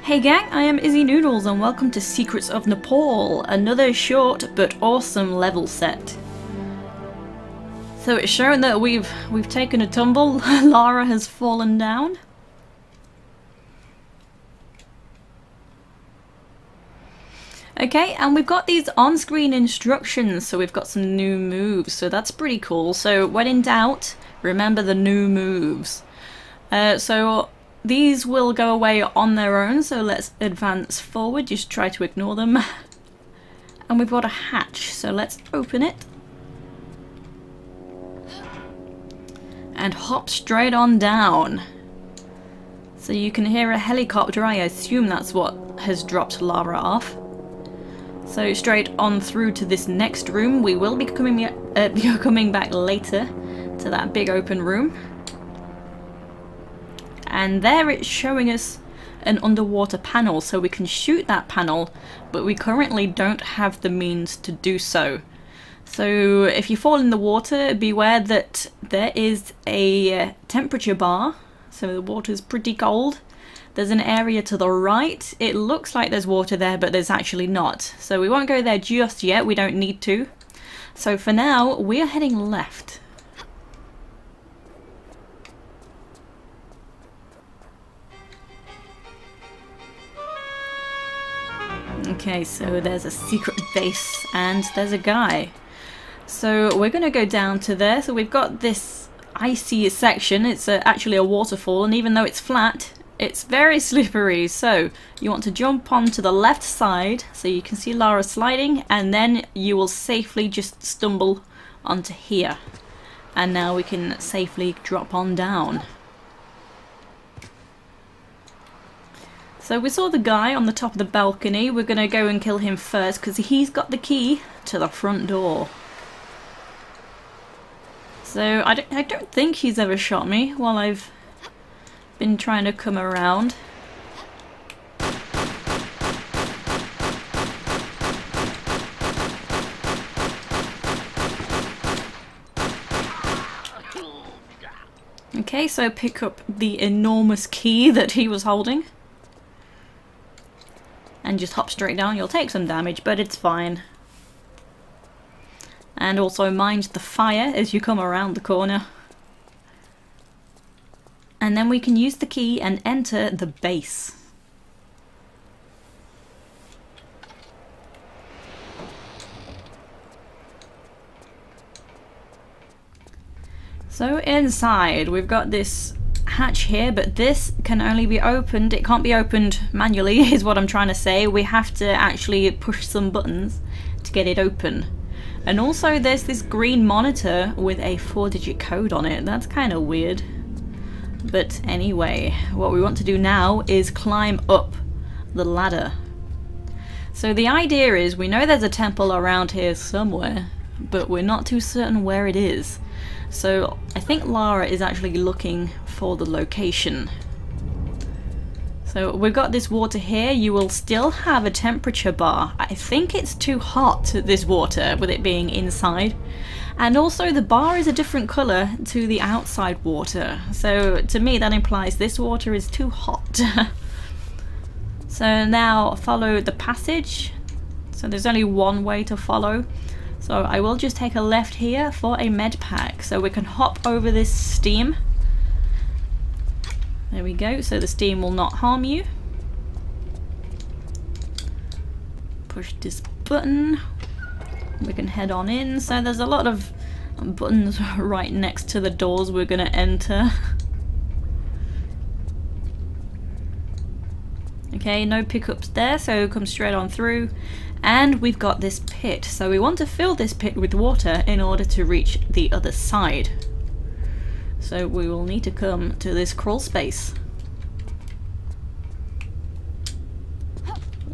Hey gang, I am Izzy Noodles and welcome to Secrets of Nepal, another short but awesome level set. So it's shown that we've taken a tumble. Lara has fallen down. Okay, and we've got these on-screen instructions, so we've got some new moves, so that's pretty cool. So when in doubt, remember the new moves. So these will go away on their own, so let's advance forward, just try to ignore them. And we've got a hatch, so let's open it. And hop straight on down. So you can hear a helicopter, I assume that's what has dropped Lara off. So straight on through to this next room. We will be coming back later to that big open room. And there it's showing us an underwater panel, so we can shoot that panel, but we currently don't have the means to do so. So if you fall in the water, beware that there is a temperature bar, so the water's pretty cold. There's an area to the right. It looks like there's water there, but there's actually not. So we won't go there just yet, we don't need to. So for now, we are heading left. Okay, so there's a secret base and there's a guy. So we're going to go down to there. So we've got this icy section. It's actually a waterfall, and even though it's flat, it's very slippery. So you want to jump onto the left side so you can see Lara sliding, and then you will safely just stumble onto here. And now we can safely drop on down. So we saw the guy on the top of the balcony. We're going to go and kill him first because he's got the key to the front door. So I don't think he's ever shot me while I've been trying to come around. Okay, so pick up the enormous key that he was holding. And just hop straight down. You'll take some damage, but it's fine. And also mind the fire as you come around the corner. And then we can use the key and enter the base. So inside we've got this hatch here, but this can only be opened, it can't be opened manually is what I'm trying to say. We have to actually push some buttons to get it open. And also there's this green monitor with a 4-digit code on it. That's kind of weird. But anyway, what we want to do now is climb up the ladder. So the idea is, we know there's a temple around here somewhere, but we're not too certain where it is. So I think Lara is actually looking for the location. So we've got this water here. You will still have a temperature bar. I think it's too hot, this water, with it being inside. And also the bar is a different colour to the outside water. So to me that implies this water is too hot. So now follow the passage. So there's only one way to follow. So I will just take a left here for a Medpack, so we can hop over this steam. There we go, so the steam will not harm you. Push this button. We can head on in. So there's a lot of buttons right next to the doors we're going to enter. Okay, no pickups there, so come straight on through. And we've got this pit, so we want to fill this pit with water in order to reach the other side. So we will need to come to this crawl space.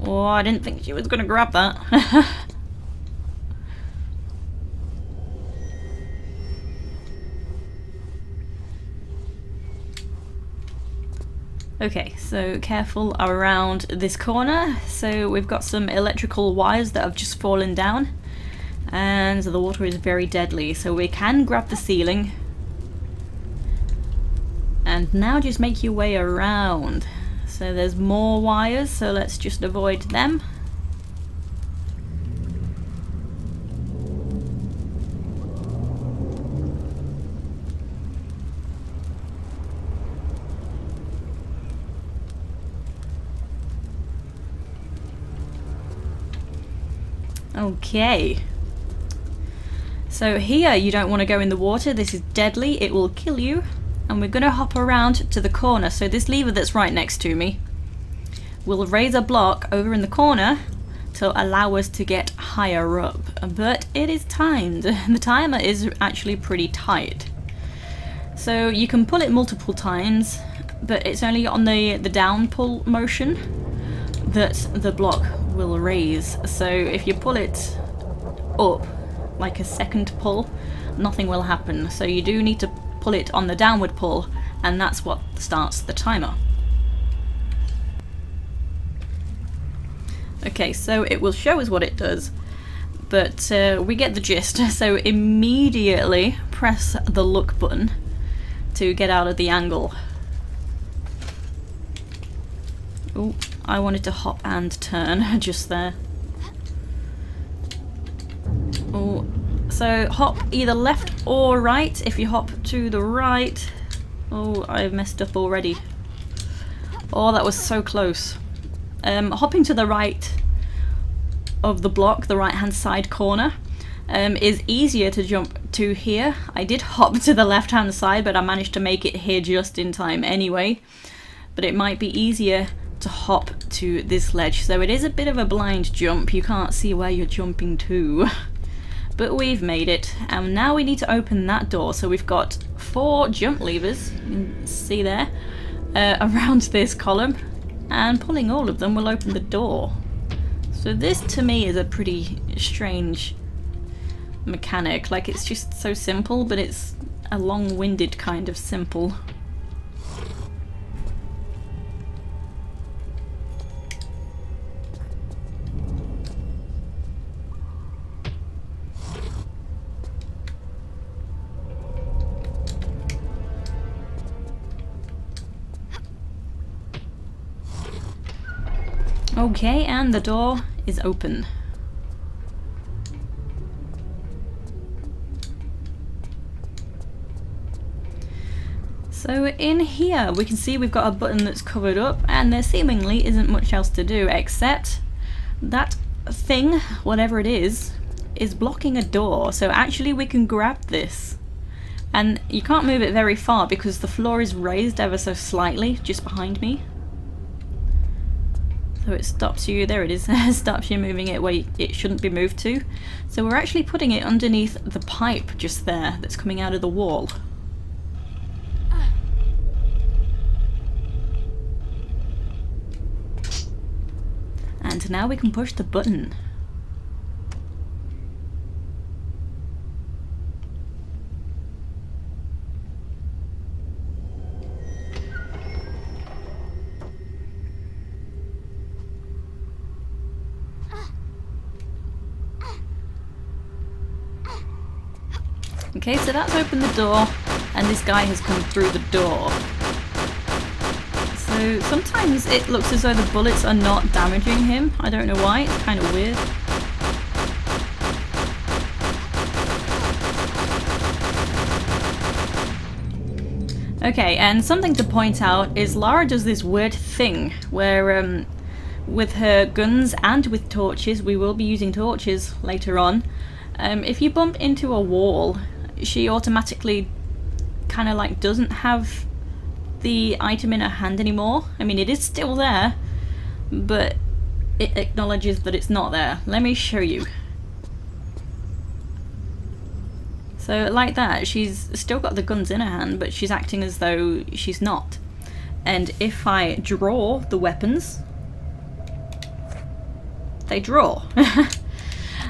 Oh, I didn't think she was going to grab that. Okay, so careful around this corner. So we've got some electrical wires that have just fallen down, and the water is very deadly, so we can grab the ceiling. And now just make your way around. So there's more wires, so let's just avoid them. Okay. So here you don't want to go in the water, this is deadly, it will kill you. And we're going to hop around to the corner. So this lever that's right next to me will raise a block over in the corner to allow us to get higher up. But it is timed. The timer is actually pretty tight. So you can pull it multiple times, but it's only on the down pull motion that the block will raise. So if you pull it up, like a second pull, nothing will happen. So you do need to pull it on the downward pull, and that's what starts the timer. Okay, so it will show us what it does, but we get the gist. So immediately press the look button to get out of the angle. Oh, I wanted to hop and turn just there. Oh, so hop either left or right. If you hop to the right... Oh, I messed up already. Oh, that was so close. Hopping to the right of the block, the right hand side corner, is easier to jump to here. I did hop to the left hand side, but I managed to make it here just in time anyway. But it might be easier to hop to this ledge. So it is a bit of a blind jump. You can't see where you're jumping to. But we've made it, and now we need to open that door. So we've got 4 jump levers, you can see there, around this column, and pulling all of them will open the door. So this to me is a pretty strange mechanic. Like, it's just so simple, but it's a long-winded kind of simple. Okay, and the door is open. So in here we can see we've got a button that's covered up, and there seemingly isn't much else to do except that thing, whatever it is blocking a door. So actually we can grab this, and you can't move it very far because the floor is raised ever so slightly just behind me. So it stops you, there it is, stops you moving it where it shouldn't be moved to. So we're actually putting it underneath the pipe just there that's coming out of the wall. And now we can push the button. Okay, so that's opened the door, and this guy has come through the door. So sometimes it looks as though the bullets are not damaging him. I don't know why, it's kind of weird. Okay, and something to point out is Lara does this weird thing where with her guns and with torches, we will be using torches later on, if you bump into a wall, she automatically kind of like doesn't have the item in her hand anymore. I mean, it is still there, but it acknowledges that it's not there. Let me show you. So like that, she's still got the guns in her hand, but she's acting as though she's not. And if I draw the weapons, they draw.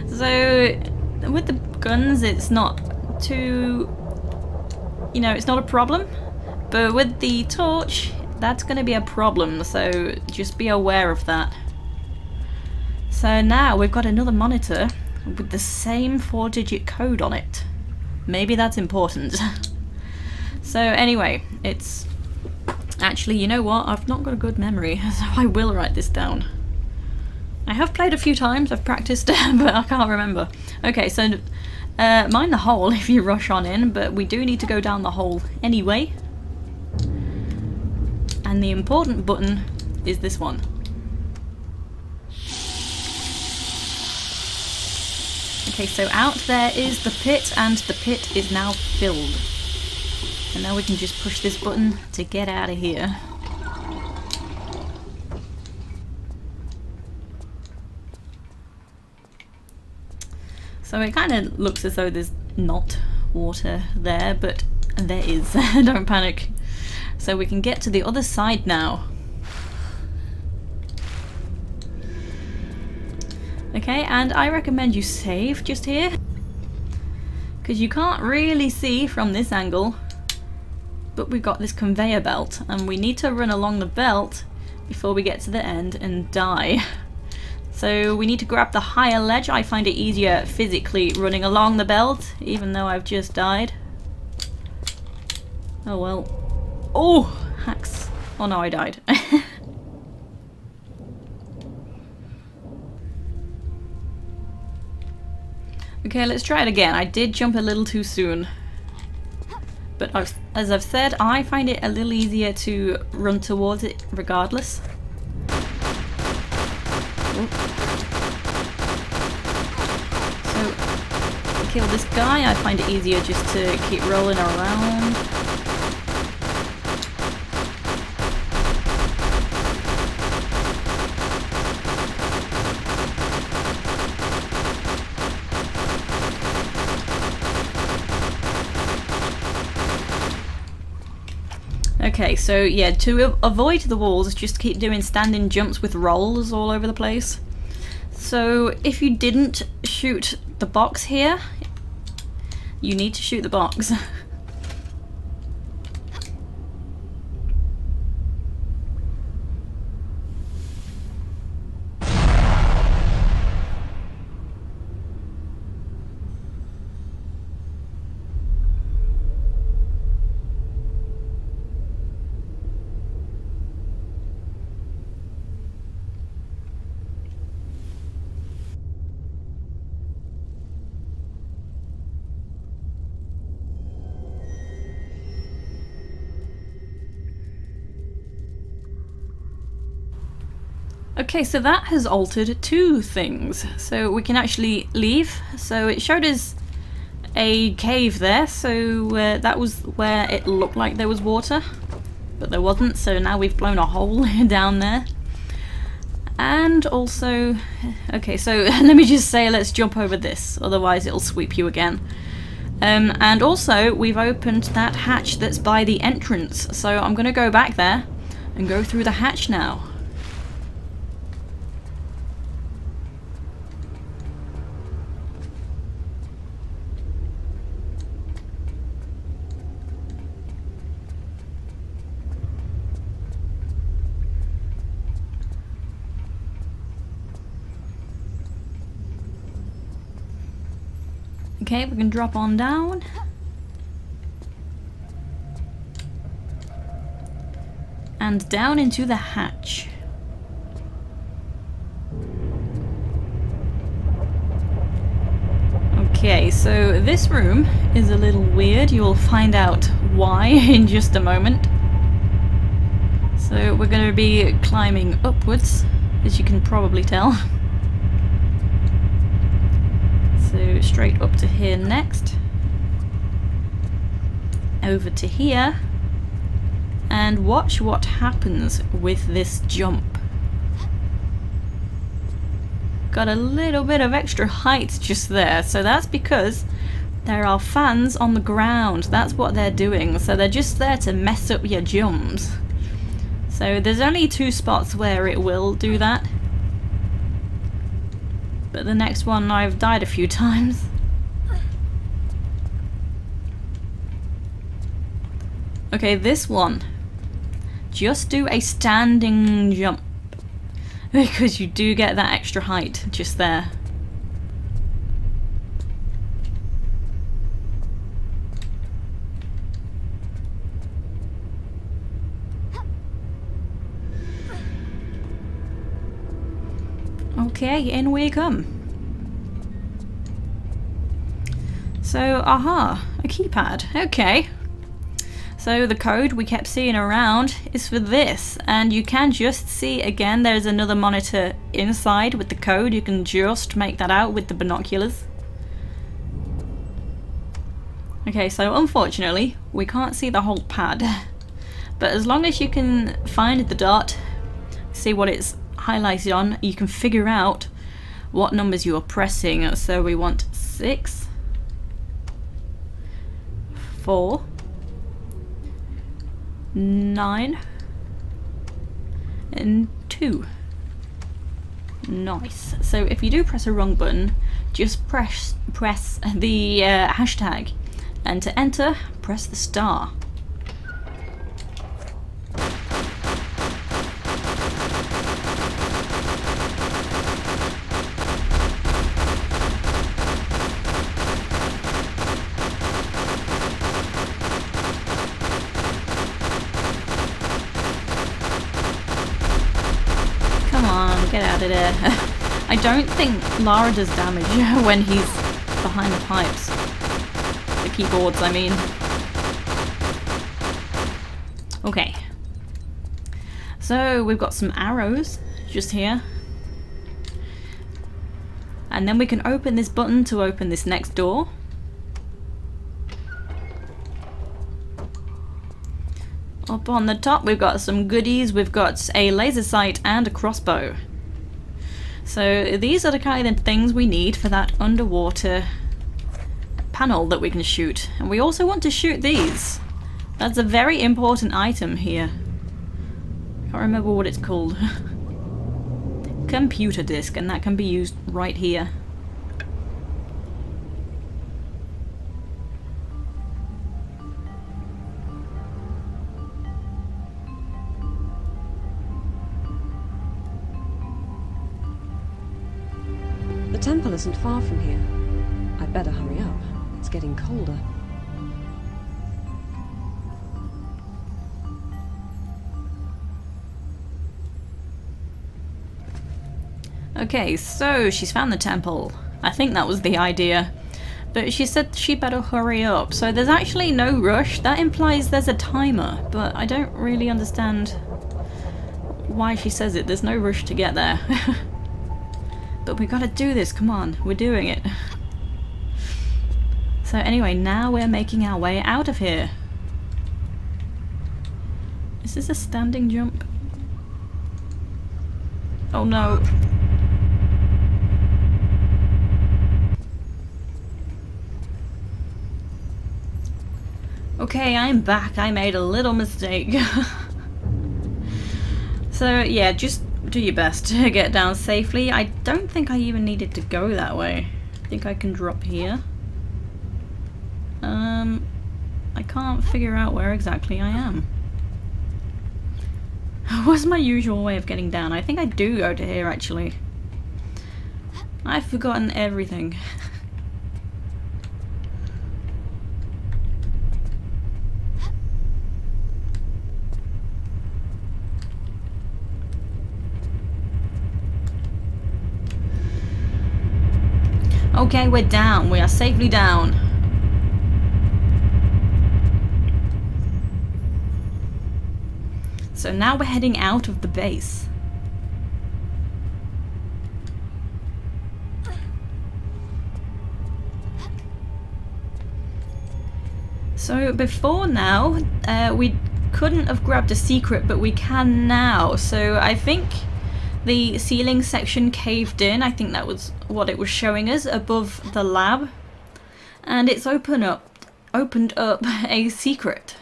So with the guns, it's not too, you know, it's not a problem, but with the torch, that's going to be a problem, so just be aware of that. So now we've got another monitor with the same 4-digit code on it. Maybe that's important. So anyway, it's Actually, you know what? I've not got a good memory, so I will write this down. I have played a few times, I've practiced, but I can't remember. Okay, so mind the hole if you rush on in, but we do need to go down the hole anyway. And the important button is this one. Okay, so out there is the pit, and the pit is now filled. And now we can just push this button to get out of here. So it kind of looks as though there's not water there, but there is. Don't panic. So we can get to the other side now. Okay, and I recommend you save just here, because you can't really see from this angle, but we've got this conveyor belt, and we need to run along the belt before we get to the end and die. So we need to grab the higher ledge. I find it easier physically running along the belt, even though I've just died. Oh well. Oh, hacks. Oh no, I died. Okay, let's try it again. I did jump a little too soon. But as I've said, I find it a little easier to run towards it regardless. So, to kill this guy, I find it easier just to keep rolling around. Okay, so yeah, to avoid the walls, just keep doing standing jumps with rolls all over the place. So if you didn't shoot the box here, you need to shoot the box. Okay, so that has altered two things. So we can actually leave. So it showed us a cave there, so that was where it looked like there was water, but there wasn't, so now we've blown a hole down there. And also, okay, so let me just say, let's jump over this, otherwise it'll sweep you again. And also, we've opened that hatch that's by the entrance, so I'm going to go back there and go through the hatch now. Okay, we can drop on down. And down into the hatch. Okay, so this room is a little weird. You will find out why in just a moment. So we're going to be climbing upwards, as you can probably tell. So straight up to here next, over to here, and watch what happens with this jump. Got a little bit of extra height just there, so that's because there are fans on the ground. That's what they're doing, so they're just there to mess up your jumps. So there's only two spots where it will do that. But the next one I've died a few times. Okay, this one. Just do a standing jump. Because you do get that extra height just there. Okay, in we come. So, aha, a keypad. Okay. So the code we kept seeing around is for this, and you can just see again there's another monitor inside with the code. You can just make that out with the binoculars. Okay, so unfortunately we can't see the whole pad, but as long as you can find the dot, see what it's highlighted on, you can figure out what numbers you are pressing. So we want 6, 4, 9 and 2. Nice. So if you do press a wrong button, just press the hashtag, and to enter, press the star. Get out of there. I don't think Lara does damage when he's behind the pipes. The keyboards, I mean. Okay. So we've got some arrows just here. And then we can open this button to open this next door. Up on the top we've got some goodies. We've got a Lasersight and a Crossbow. So these are the kind of things we need for that underwater panel that we can shoot. And we also want to shoot these. That's a very important item here. Can't remember what it's called. Computer disk, and that can be used right here. The temple isn't far from here. I'd better hurry up. It's getting colder. Okay, so she's found the temple. I think that was the idea. But she said she better hurry up. So there's actually no rush. That implies there's a timer, but I don't really understand why she says it. There's no rush to get there. But we gotta do this, come on, we're doing it. So anyway, now we're making our way out of here. Is this a standing jump? Oh no. Okay, I'm back. I made a little mistake. So yeah, just do your best to get down safely. I don't think I even needed to go that way. I think I can drop here. I can't figure out where exactly I am. What's my usual way of getting down? I think I do go to here actually. I've forgotten everything. Okay, we're down. We are safely down. So now we're heading out of the base. So before now, we couldn't have grabbed a secret, but we can now. So I think the ceiling section caved in. I think that was what it was showing us above the lab. And it's opened up a secret.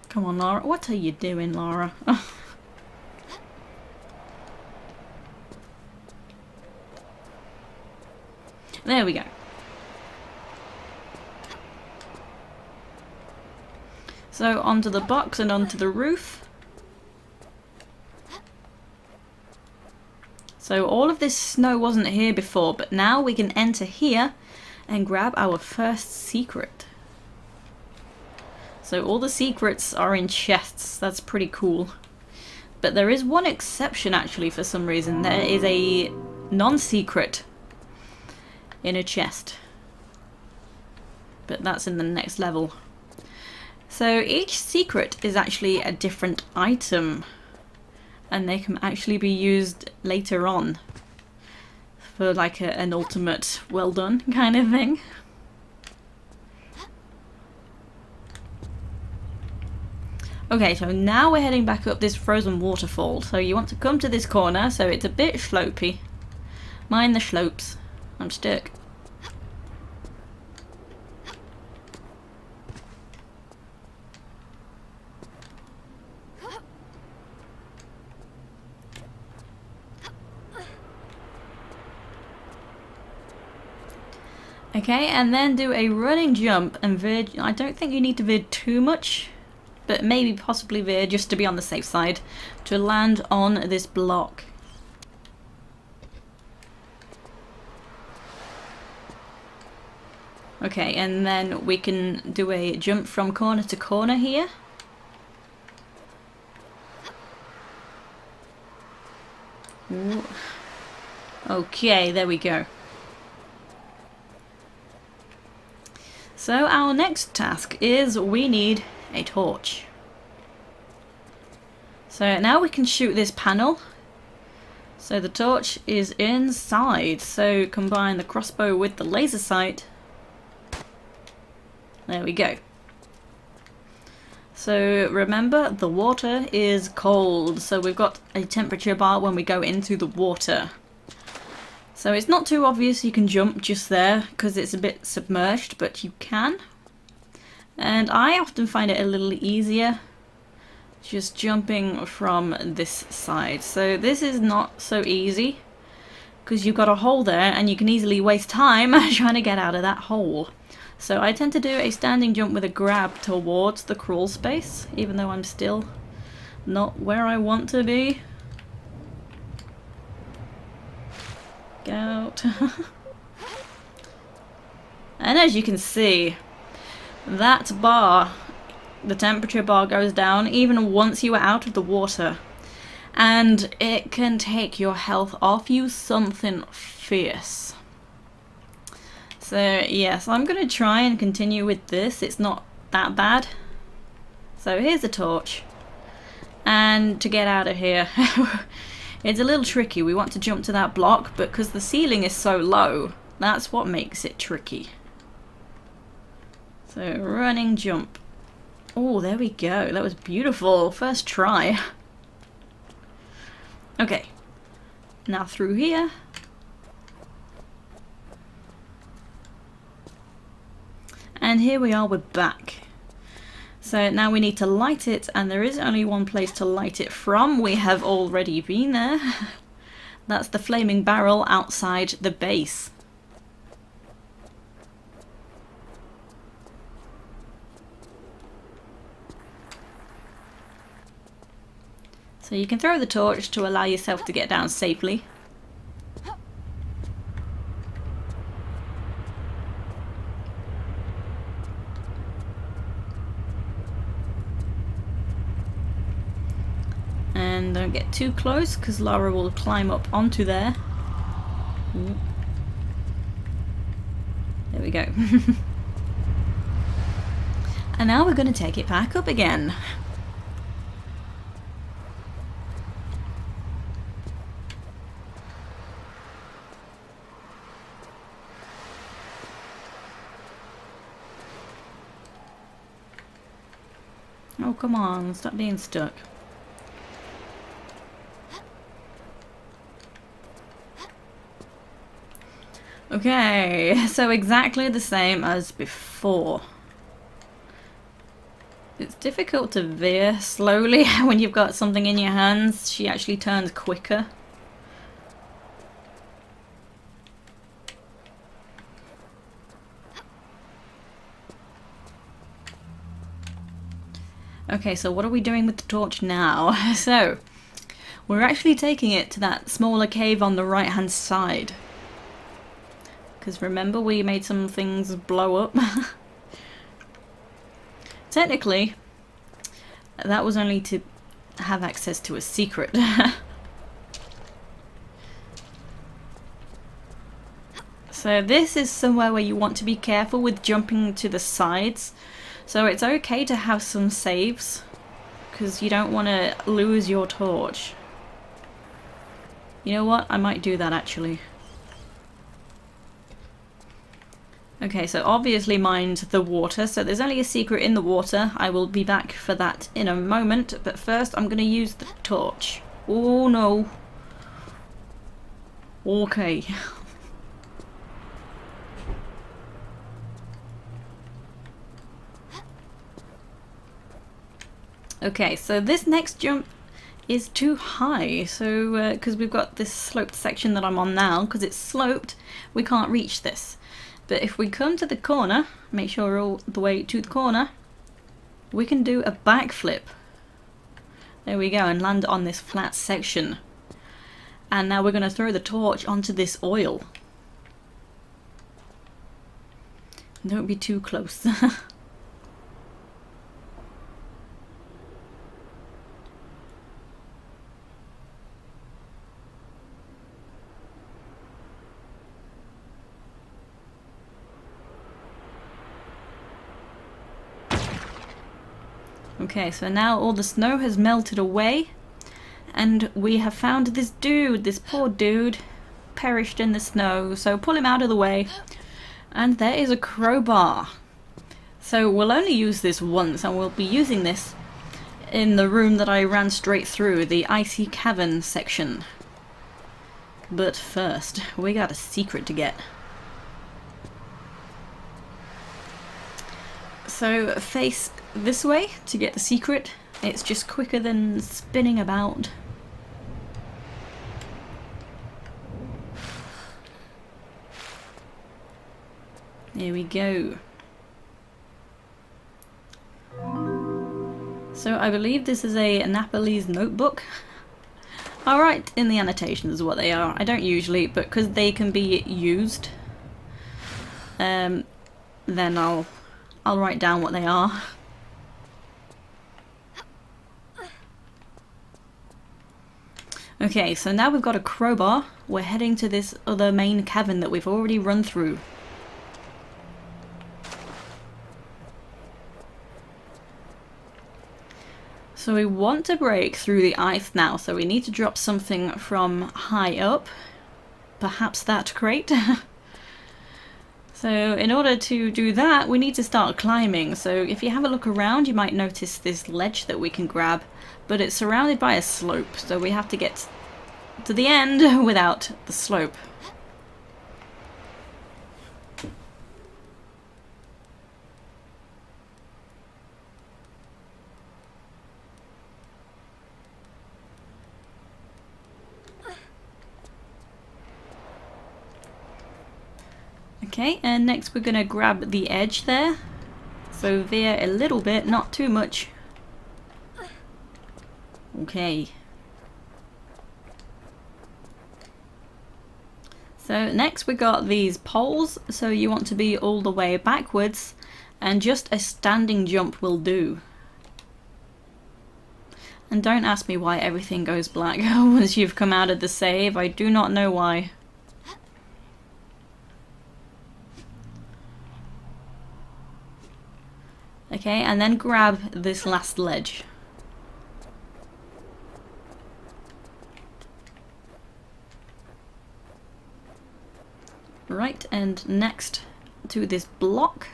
Come on, Lara. What are you doing, Lara? There we go. So onto the box and onto the roof. So all of this snow wasn't here before, but now we can enter here and grab our first secret. So all the secrets are in chests. That's pretty cool. But there is one exception actually for some reason. There is a non-secret in a chest. But that's in the next level. So each secret is actually a different item. And they can actually be used later on. For like an ultimate well done kind of thing. Okay, so now we're heading back up this frozen waterfall. So you want to come to this corner, so it's a bit slopey. Mind the slopes. I'm stuck. Okay, and then do a running jump and veer. I don't think you need to veer too much, but maybe possibly veer just to be on the safe side to land on this block. Okay, and then we can do a jump from corner to corner here. Ooh. Okay, there we go. So our next task is we need a torch. So now we can shoot this panel. So the torch is inside. So combine the crossbow with the Lasersight. There we go. So remember, the water is cold. So we've got a temperature bar when we go into the water. So it's not too obvious you can jump just there because it's a bit submerged, but you can. And I often find it a little easier just jumping from this side. So this is not so easy because you've got a hole there and you can easily waste time trying to get out of that hole. So I tend to do a standing jump with a grab towards the crawl space, even though I'm still not where I want to be. Get out. And as you can see, that bar, the temperature bar, goes down even once you are out of the water. And it can take your health off you something fierce. So yes, I'm going to try and continue with this. It's not that bad. So here's a torch. And to get out of here, it's a little tricky. We want to jump to that block, but because the ceiling is so low, that's what makes it tricky. So running jump. Oh, there we go. That was beautiful. First try. Okay. Now through here. And here we are, we're back. So now we need to light it, and there is only one place to light it from. We have already been there. That's the flaming barrel outside the base. So you can throw the torch to allow yourself to get down safely. And don't get too close because Lara will climb up onto there. Ooh. There we go. And now we're going to take it back up again. Oh, come on, stop being stuck. Okay, so exactly the same as before. It's difficult to veer slowly when you've got something in your hands. She actually turns quicker. Okay, so what are we doing with the torch now? So, we're actually taking it to that smaller cave on the right hand side. Because remember, we made some things blow up. Technically, that was only to have access to a secret. So this is somewhere where you want to be careful with jumping to the sides. So it's okay to have some saves, because you don't want to lose your torch. You know what? I might do that actually. Okay, so obviously mind the water. So there's only a secret in the water. I will be back for that in a moment. But first I'm going to use the torch. Oh no. Okay. Okay, so this next jump is too high, so because we've got this sloped section that I'm on now, because it's sloped, we can't reach this. But if we come to the corner, make sure we're all the way to the corner, we can do a backflip. There we go, and land on this flat section. And now we're going to throw the torch onto this oil. Don't be too close. Okay, so now all the snow has melted away, and we have found this dude, this poor dude, perished in the snow, so pull him out of the way. And there is a crowbar. So we'll only use this once, and we'll be using this in the room that I ran straight through, the icy cavern section. But first, we got a secret to get. So face this way to get the secret. It's just quicker than spinning about. There we go. So I believe this is a Napalese notebook. I'll write in the annotations what they are. I don't usually, but because they can be used, then I'll write down what they are. Okay, so now we've got a crowbar. We're heading to this other main cavern that we've already run through. So we want to break through the ice now, so we need to drop something from high up. Perhaps that crate. So in order to do that, we need to start climbing. So if you have a look around, you might notice this ledge that we can grab, but it's surrounded by a slope, so we have to get to the end without the slope. Okay, and next we're going to grab the edge there. So veer a little bit, not too much. Okay. So next we got these poles, so you want to be all the way backwards, and just a standing jump will do. And don't ask me why everything goes black once you've come out of the save. I do not know why. Okay, and then grab this last ledge. Right, and next to this block.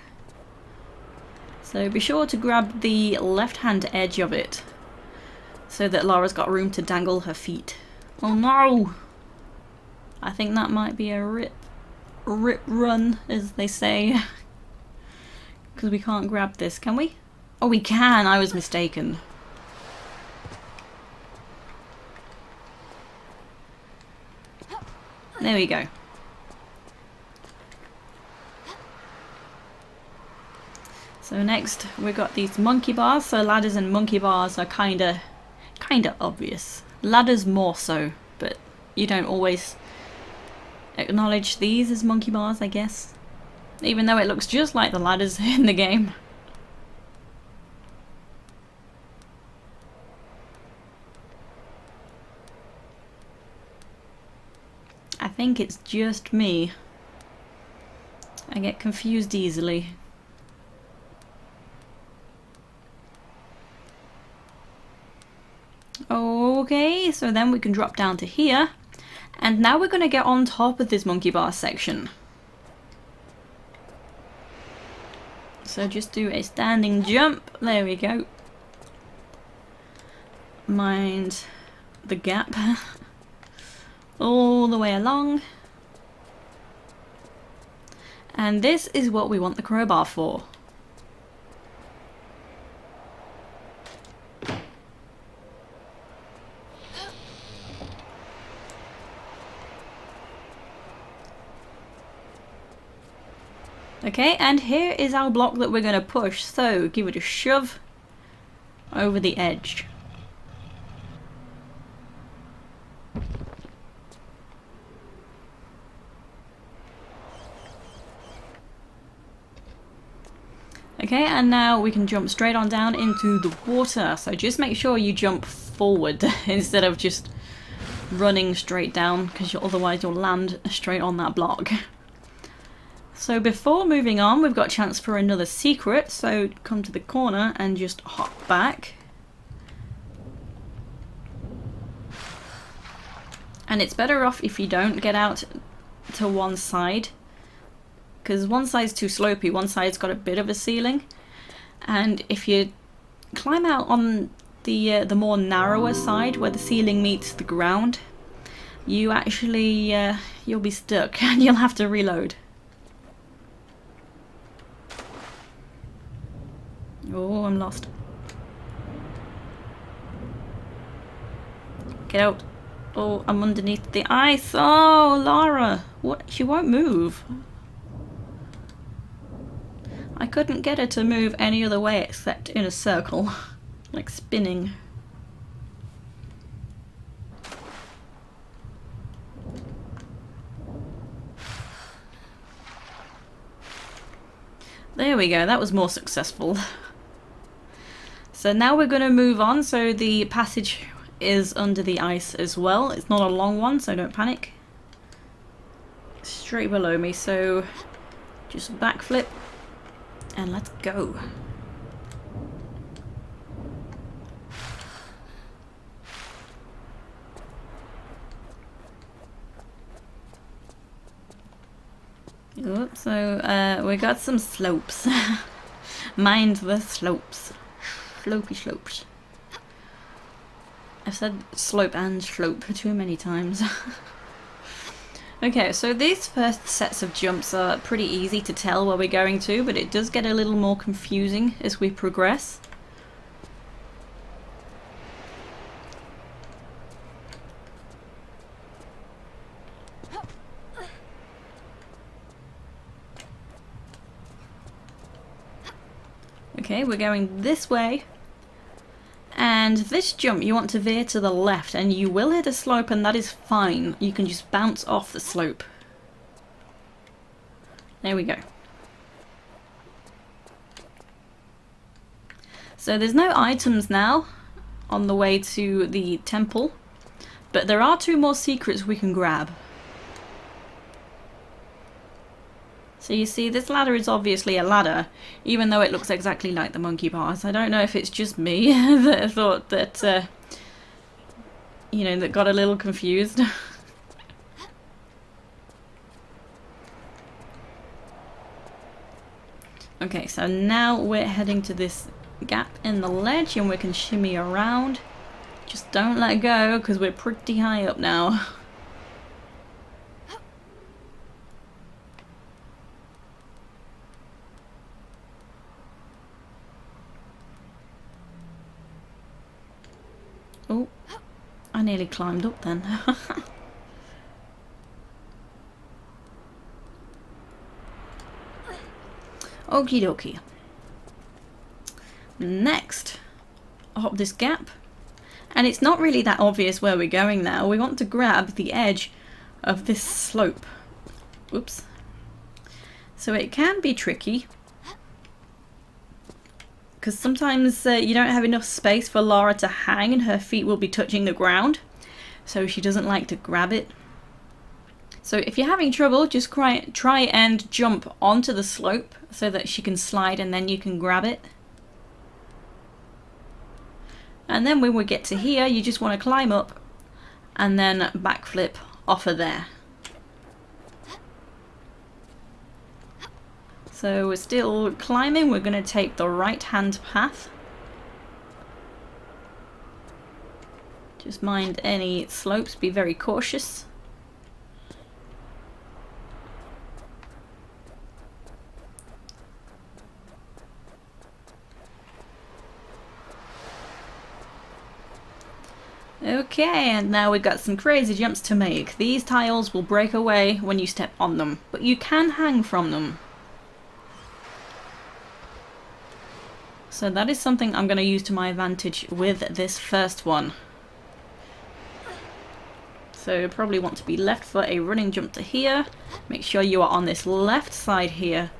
So be sure to grab the left-hand edge of it, so that Laura's got room to dangle her feet. Oh no! I think that might be a rip run, as they say. Because we can't grab this, can we? Oh, we can! I was mistaken. There we go. So next we've got these monkey bars. So ladders and monkey bars are kinda obvious. Ladders more so, but you don't always acknowledge these as monkey bars, I guess. Even though it looks just like the ladders in the game. I think it's just me. I get confused easily. Okay, so then we can drop down to here. And now we're going to get on top of this monkey bar section. So just do a standing jump. There we go. Mind the gap. All the way along. And this is what we want the crowbar for. Okay, and here is our block that we're going to push, so give it a shove over the edge. Okay, and now we can jump straight on down into the water, so just make sure you jump forward instead of just running straight down, because otherwise you'll land straight on that block. So before moving on, we've got a chance for another secret, so come to the corner and just hop back. And it's better off if you don't get out to one side, because one side's too slopey, one side's got a bit of a ceiling. And if you climb out on the more narrower side where the ceiling meets the ground, you actually, you'll be stuck and you'll have to reload. Oh, I'm lost. Get out. Oh, I'm underneath the ice. Oh, Lara. What? She won't move. I couldn't get her to move any other way except in a circle. Like spinning. There we go. That was more successful. So now we're going to move on. So the passage is under the ice as well. It's not a long one, so don't panic. Straight below me, so just backflip and let's go. Oops, so we got some slopes. Mind the slopes. Slopey slopes. I've said slope and slope too many times. Okay, so these first sets of jumps are pretty easy to tell where we're going to, but it does get a little more confusing as we progress. Okay, we're going this way. And this jump you want to veer to the left, and you will hit a slope, and that is fine. You can just bounce off the slope. There we go. So there's no items now on the way to the temple, but there are 2 more secrets we can grab. So you see, this ladder is obviously a ladder, even though it looks exactly like the monkey bars. I don't know if it's just me that thought that, you know, that got a little confused. Okay, so now we're heading to this gap in the ledge and we can shimmy around. Just don't let go, because we're pretty high up now. Oh, I nearly climbed up then. Okie dokie. Next, hop this gap. And it's not really that obvious where we're going now. We want to grab the edge of this slope. Oops. So it can be tricky, because sometimes you don't have enough space for Lara to hang and her feet will be touching the ground, so she doesn't like to grab it. So if you're having trouble, just try and jump onto the slope so that she can slide and then you can grab it. And then when we get to here, you just want to climb up and then backflip off of there. So we're still climbing, we're going to take the right hand path. Just mind any slopes, be very cautious. Okay, and now we've got some crazy jumps to make. These tiles will break away when you step on them, but you can hang from them. So that is something I'm going to use to my advantage with this first one. So you probably want to be left for a running jump to here. Make sure you are on this left side here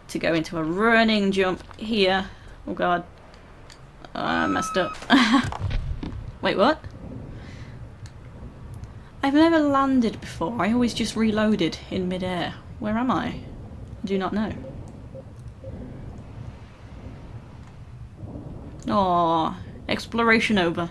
to go into a running jump here. Oh god. I messed up. Wait, what? I've never landed before. I always just reloaded in midair. Where am I? Do not know. Aww, exploration over.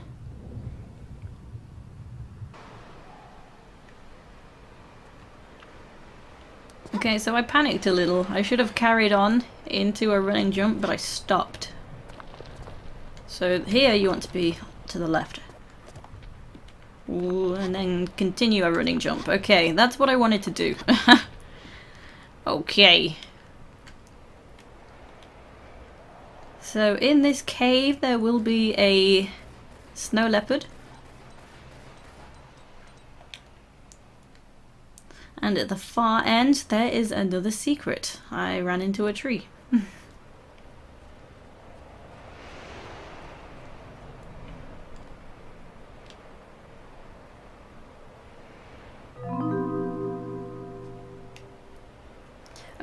Okay, so I panicked a little. I should have carried on into a running jump, but I stopped. So here you want to be to the left. Ooh, and then continue a running jump. Okay, that's what I wanted to do. Okay. So in this cave there will be a snow leopard. And at the far end there is another secret. I ran into a tree.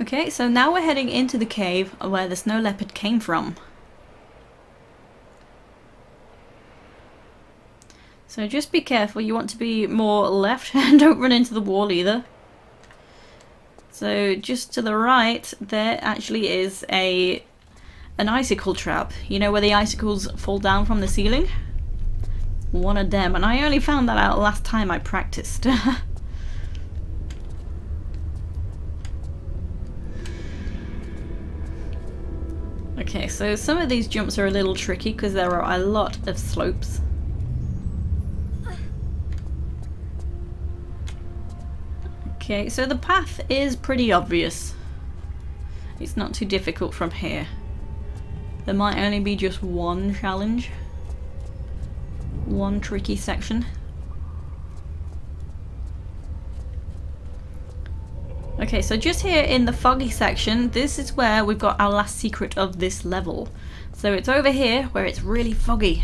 Okay, so now we're heading into the cave where the snow leopard came from. So just be careful, you want to be more left and don't run into the wall either. So just to the right there actually is an icicle trap. You know where the icicles fall down from the ceiling? One of them, and I only found that out last time I practiced. Okay, so some of these jumps are a little tricky because there are a lot of slopes. Okay, so the path is pretty obvious. It's not too difficult from here. There might only be just one challenge. One tricky section. Okay, so just here in the foggy section, this is where we've got our last secret of this level. So it's over here where it's really foggy.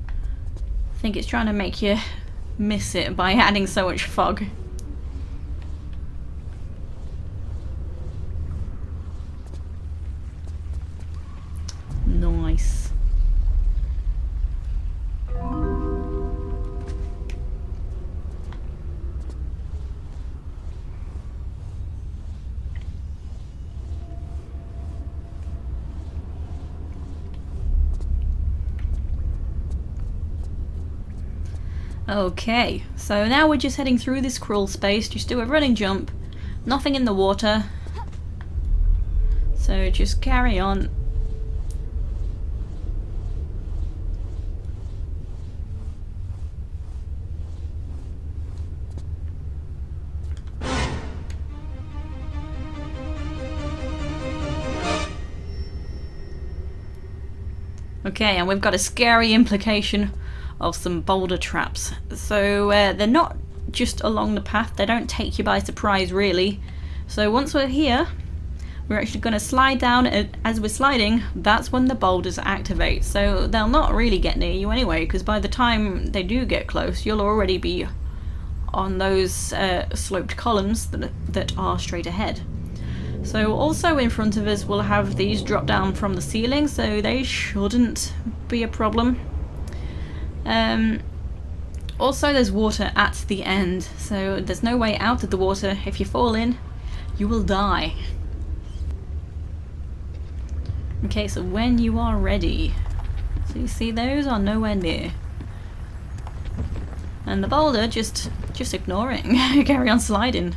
I think it's trying to make you miss it by adding so much fog. Nice. Okay, so now we're just heading through this crawl space, just do a running jump, nothing in the water, so just carry on. Okay, and we've got a scary implication of some boulder traps. So they're not just along the path, they don't take you by surprise really. So once we're here, we're actually going to slide down, and as we're sliding, that's when the boulders activate. So they'll not really get near you anyway, because by the time they do get close, you'll already be on those sloped columns that are straight ahead. So also in front of us we'll have these drop down from the ceiling, so they shouldn't be a problem. Also, there's water at the end, so there's no way out of the water. If you fall in, you will die. Okay, so when you are ready, so you see those are nowhere near. And the boulder, just ignore it. Carry on sliding.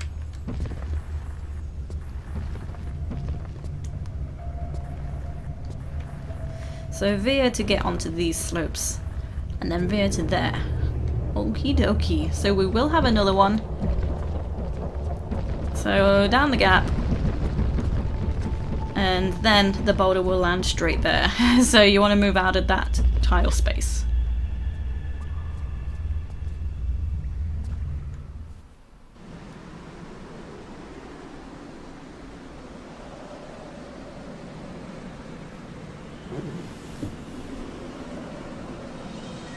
So veer to get onto these slopes, and then veer to there. Okie dokie. So we will have another one. So down the gap, and then the boulder will land straight there. So you want to move out of that tile space.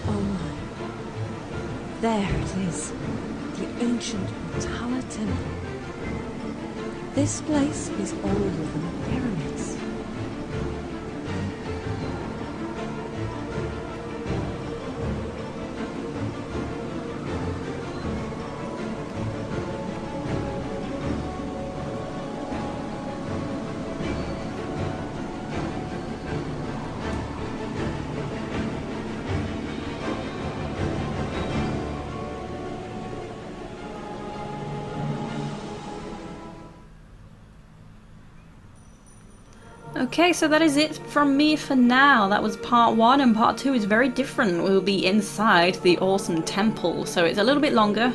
Oh my. There it is. The ancient Tala Temple. This place is older than the pyramids. Okay, so that is it from me for now. That was part 1, and part 2 is very different. We'll be inside the awesome temple, so it's a little bit longer.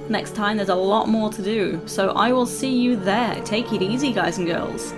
Next time there's a lot more to do, so I will see you there. Take it easy, guys and girls.